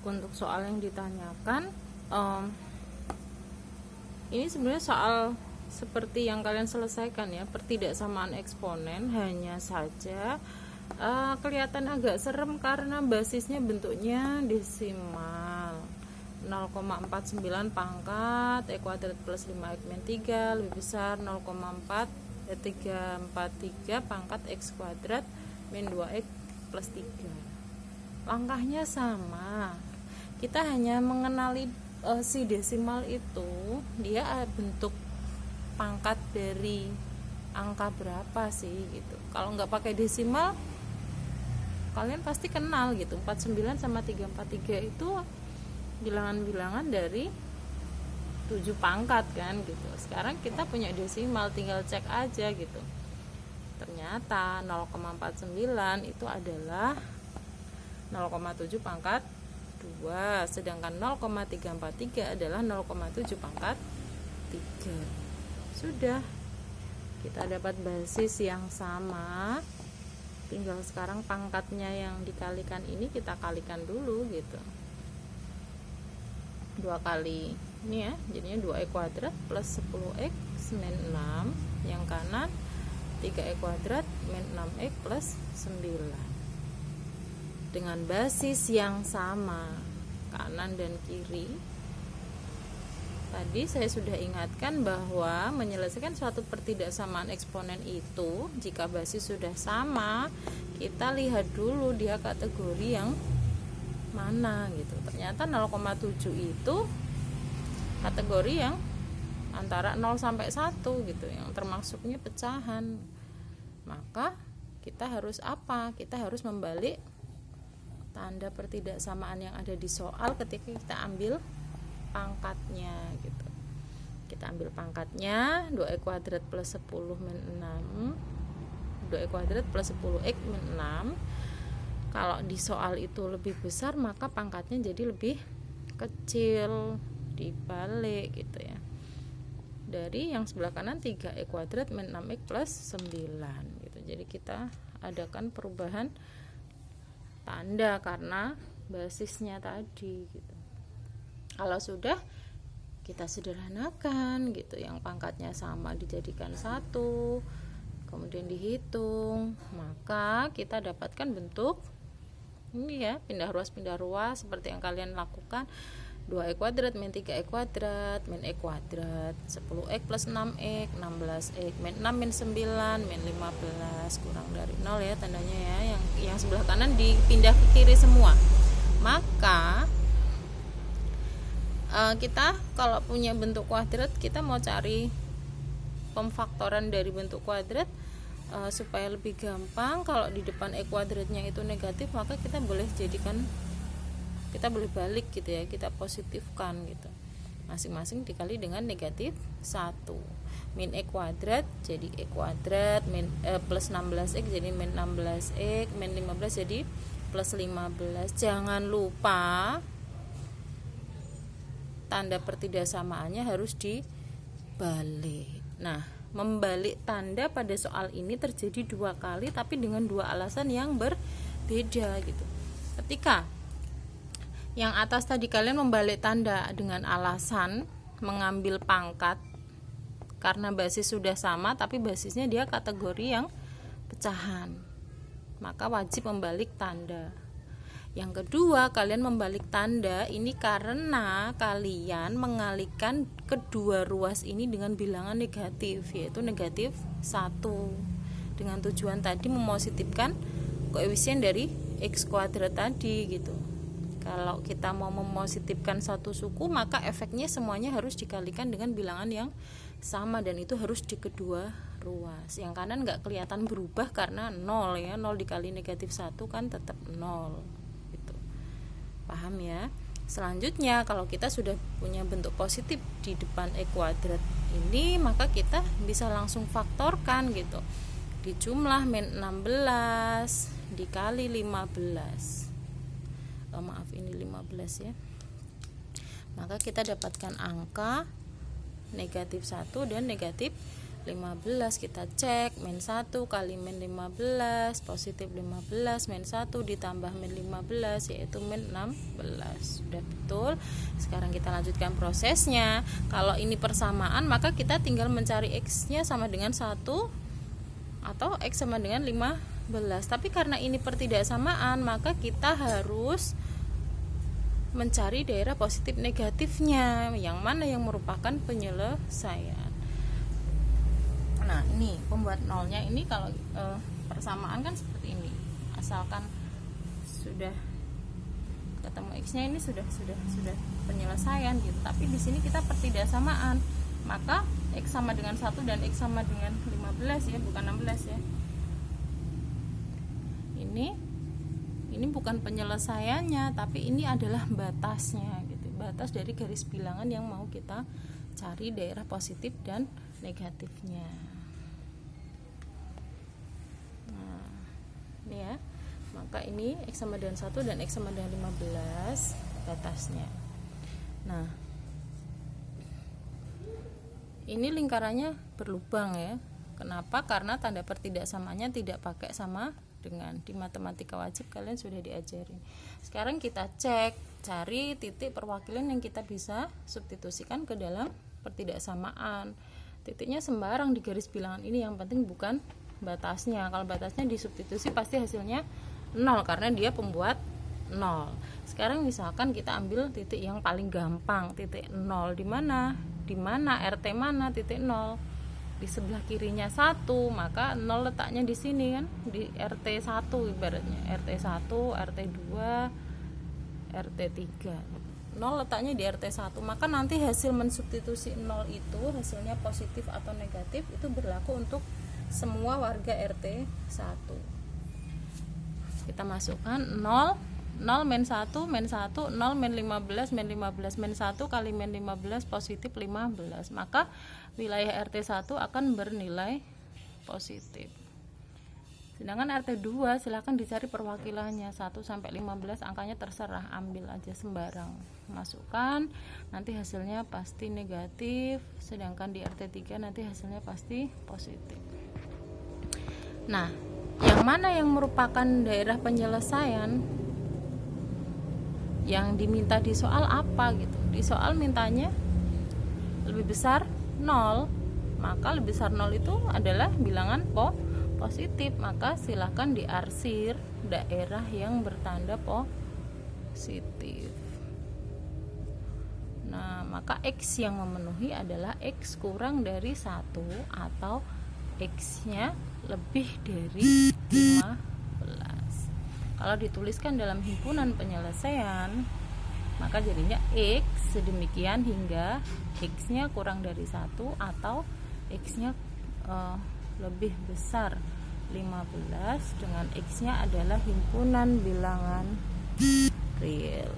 untuk soal yang ditanyakan, ini sebenarnya soal seperti yang kalian selesaikan ya, pertidaksamaan eksponen, hanya saja kelihatan agak serem karena basisnya bentuknya desimal. 0,49 pangkat e kuadrat plus 5x min 3 lebih besar 0,343 pangkat x kuadrat min 2x plus 3. Langkahnya sama, kita hanya mengenali si desimal itu dia bentuk pangkat dari angka berapa sih gitu. Kalau nggak pakai desimal kalian pasti kenal gitu, 49 sama 343 itu bilangan-bilangan dari 7 pangkat kan gitu. Sekarang kita punya desimal, tinggal cek aja gitu. Ternyata 0,49 itu adalah 0,7 pangkat 2, sedangkan 0,343 adalah 0,7 pangkat 3. Sudah, kita dapat basis yang sama. Tinggal sekarang pangkatnya yang dikalikan ini kita kalikan dulu gitu. 2 kali ini ya, jadinya 2e kuadrat plus 10x min 6, yang kanan 3e kuadrat min 6x plus 9 dengan basis yang sama kanan dan kiri. Tadi saya sudah ingatkan bahwa menyelesaikan suatu pertidaksamaan eksponen itu, jika basis sudah sama, kita lihat dulu dia kategori yang mana gitu. Ternyata 0,7 itu kategori yang antara 0 sampai 1 gitu, yang termasuknya pecahan. Maka kita harus apa? Kita harus membalik tanda pertidaksamaan yang ada di soal ketika kita ambil pangkatnya gitu. Kita ambil pangkatnya 2e kuadrat plus 10 min 6, 2e kuadrat plus 10x min 6. Kalau di soal itu lebih besar, maka pangkatnya jadi lebih kecil, dibalik gitu ya. Dari yang sebelah kanan 3e kuadrat min 6x plus 9 gitu. Jadi kita adakan perubahan tanda karena basisnya tadi gitu. Kalau sudah, kita sederhanakan gitu, yang pangkatnya sama dijadikan 1, kemudian dihitung, maka kita dapatkan bentuk ini ya, pindah ruas seperti yang kalian lakukan. 2e kuadrat min 3e kuadrat min e kuadrat, 10x plus 6x, 16x min 6 min 9 min 15 kurang dari 0 ya tandanya ya. Yang sebelah kanan dipindah ke kiri semua. Maka kita kalau punya bentuk kuadrat, kita mau cari pemfaktoran dari bentuk kuadrat supaya lebih gampang. Kalau di depan e kuadratnya itu negatif, maka kita boleh balik gitu ya, kita positifkan gitu, masing-masing dikali dengan negatif 1. Min e kuadrat jadi e kuadrat, min plus 16x jadi min 16x, min 15 jadi plus 15. Jangan lupa tanda pertidaksamaannya harus dibalik. Nah, membalik tanda pada soal ini terjadi 2 kali, tapi dengan 2 alasan yang berbeda gitu. Ketika yang atas tadi kalian membalik tanda dengan alasan mengambil pangkat karena basis sudah sama, tapi basisnya dia kategori yang pecahan, maka wajib membalik tanda. Yang kedua, kalian membalik tanda ini karena kalian mengalihkan kedua ruas ini dengan bilangan negatif, yaitu negatif 1, dengan tujuan tadi mempositifkan koefisien dari x kuadrat tadi gitu. Kalau kita mau mempositifkan satu suku, maka efeknya semuanya harus dikalikan dengan bilangan yang sama, dan itu harus di kedua ruas. Yang kanan nggak kelihatan berubah karena 0 ya, 0 dikali negatif 1 kan tetap 0 gitu. Paham ya? Selanjutnya, kalau kita sudah punya bentuk positif di depan e kuadrat ini, maka kita bisa langsung faktorkan gitu. Dijumlah min 16 dikali 15. Maaf, ini 15 ya. Maka kita dapatkan angka negatif 1 dan negatif 15, kita cek min 1 kali min 15 positif 15, min 1 ditambah min 15 yaitu min 16. Sudah betul. Sekarang kita lanjutkan prosesnya. Kalau ini persamaan maka kita tinggal mencari X nya sama dengan 1 atau X sama dengan 15. Tapi karena ini pertidaksamaan maka kita harus mencari daerah positif negatifnya, yang mana yang merupakan penyelesaian. Nah, ini pembuat nolnya ini kalau persamaan kan seperti ini. Asalkan sudah ketemu X-nya ini sudah penyelesaian gitu. Tapi di sini kita pertidaksamaan. Maka X sama dengan 1 dan X sama dengan 15 ya, bukan 16 ya. Ini bukan penyelesaiannya, tapi ini adalah batasnya gitu. Batas dari garis bilangan yang mau kita cari daerah positif dan negatifnya. Nah, ini ya. Maka ini X sama dengan 1 dan X sama dengan 15 batasnya. Nah, ini lingkarannya berlubang ya. Kenapa? Karena tanda pertidaksamaannya tidak pakai sama dengan. Di matematika wajib kalian sudah diajarin. Sekarang kita cek, cari titik perwakilan yang kita bisa substitusikan ke dalam pertidaksamaan. Titiknya sembarang di garis bilangan ini, yang penting bukan batasnya. Kalau batasnya disubstitusi pasti hasilnya 0 karena dia pembuat 0. Sekarang misalkan kita ambil titik yang paling gampang, titik 0 di mana? Di mana RT mana titik 0? Di sebelah kirinya 1, maka 0 letaknya di sini kan, di RT 1 ibaratnya. RT 1, RT 2, RT 3. 0 letaknya di RT 1, maka nanti hasil mensubstitusi 0 itu hasilnya positif atau negatif itu berlaku untuk semua warga RT 1. Kita masukkan 0 min 1 min 1, 0 min 15 min 15, min 1 kali min 15 positif 15, maka wilayah RT 1 akan bernilai positif. Sedangkan RT 2 silahkan dicari perwakilannya 1 sampai 15, angkanya terserah, ambil aja sembarang, masukkan, nanti hasilnya pasti negatif. Sedangkan di RT 3 nanti hasilnya pasti positif. Nah, yang mana yang merupakan daerah penyelesaian yang diminta di soal apa gitu? Di soal mintanya lebih besar 0, maka lebih besar 0 itu adalah bilangan positif, maka silahkan diarsir daerah yang bertanda positif. Nah, maka X yang memenuhi adalah X kurang dari 1 atau X-nya lebih dari 15. Kalau dituliskan dalam himpunan penyelesaian, maka jadinya X sedemikian hingga X-nya kurang dari 1 atau X-nya lebih besar 15 dengan X-nya adalah himpunan bilangan real.